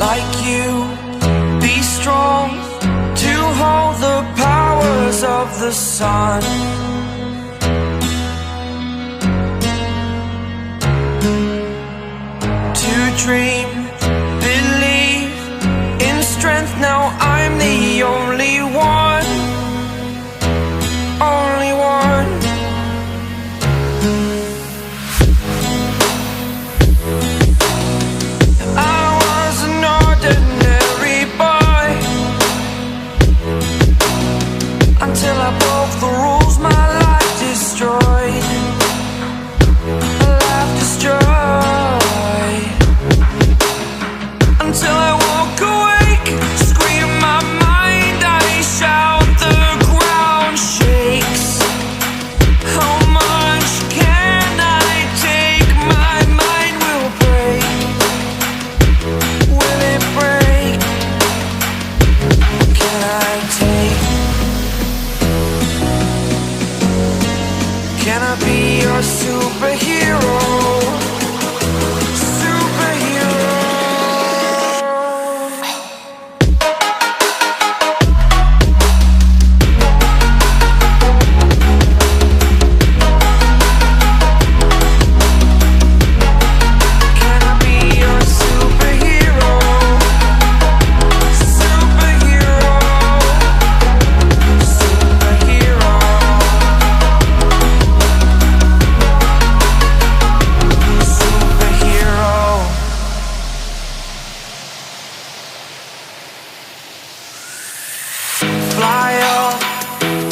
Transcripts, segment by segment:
like you, be strong to hold the powers of the sun. To dream, believe in strength. Now I'm the only one, only one. I was an ordinary boy until I broke the rules. My life destroyed, life destroyed. Until I woke awake, scream my mind, I shout, the ground shakes. How much can I take? My mind will break. Will it break? Can I take? Can I be your superhero? Fly up,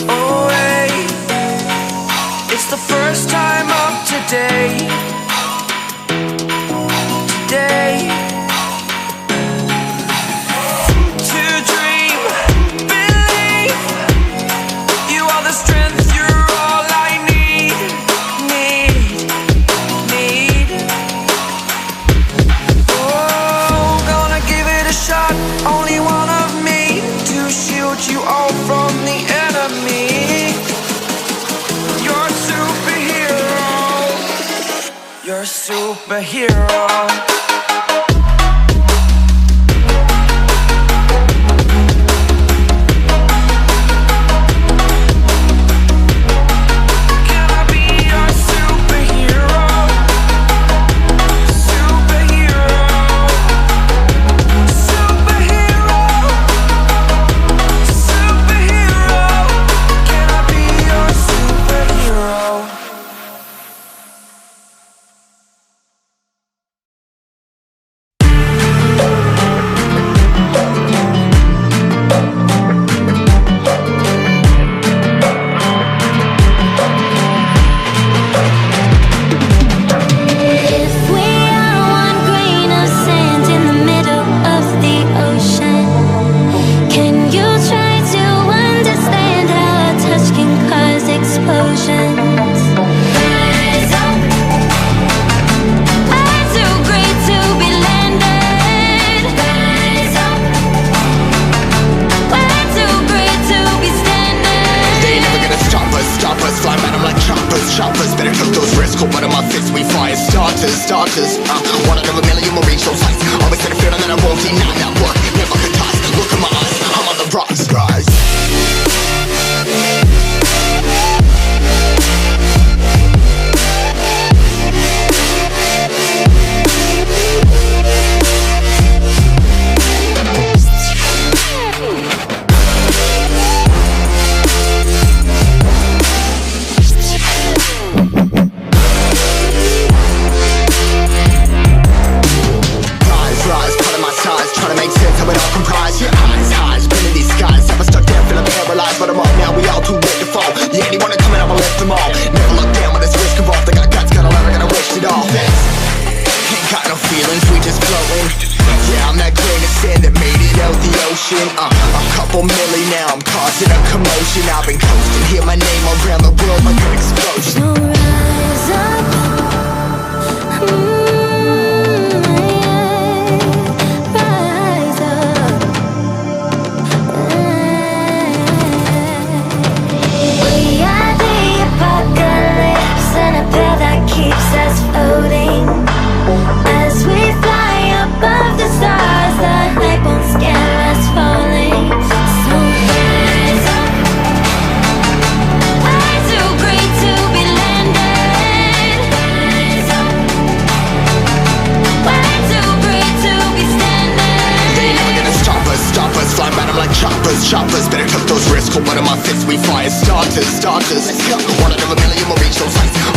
away. It's the first time of today. Today. To dream, believe. You are the strength, you're all I need. Need. Oh, gonna give it a shot. Only one of me to shield you all from the enemy. You're a superhero. You're a superhero. Can I be your superhero? Superhero. Superhero. Superhero. Can I be your superhero? If we are one grain of sand in the middle of the ocean, can you try to understand how a touch can cause explosions? Rise up, I'm too great to be landed. Rise up, we're too great to be standing. They never gonna stop us, fly man, I'm like choppers, better took those risks, cold blood on my fists, we fire starters, one out of a million will reach those heights, always had a feeling that I won't deny that work, never could toss, look in my eyes, I'm on the rocks, rise. Rise, cut in my size, trying to make sense how it all comprise. Your eyes, been in these skies. Never stuck there, feeling paralyzed, but I'm up now. We all too late to fall. Yeah, anyone to come in, I'ma lift them all. Never look down when there's risk involved. I got guts, got a lot, I gotta risk it all. Ain't got no feelings, we just floating. Yeah, I'm that grain of sand that made it out the ocean. A couple milli now, I'm causing a commotion. I've been coasting, hear my name around the world like an explosion. So rise up. Rise up. We are the apocalypse, and a path that keeps us floating as we fly above the stars. choppers, better tuck those wrists. Cold blood in my fists, we fire starters. One out of a million will reach those heights.